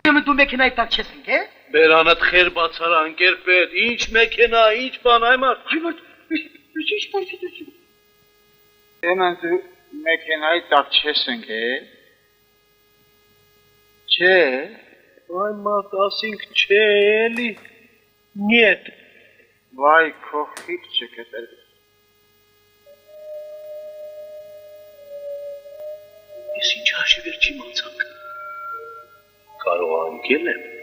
Ուրեմն դու մեքենայի տակ չես ընկել։ Բերանդ խեր բացարա անկեր պետ, ինչ մեքենա, ինչ բան այ մարդ։ Այ մարդ, ինչ բան դու։ Ուրեմն դու մեքենայի տակ չես ընկել։ Չէ։ Այ մարդ ասինք չէ էլի։ Նիետ։ Վայ քո խիղճը կտել։ Ես ինչ հաշիվեր չիմանցանք։ Կարող անկել եմ։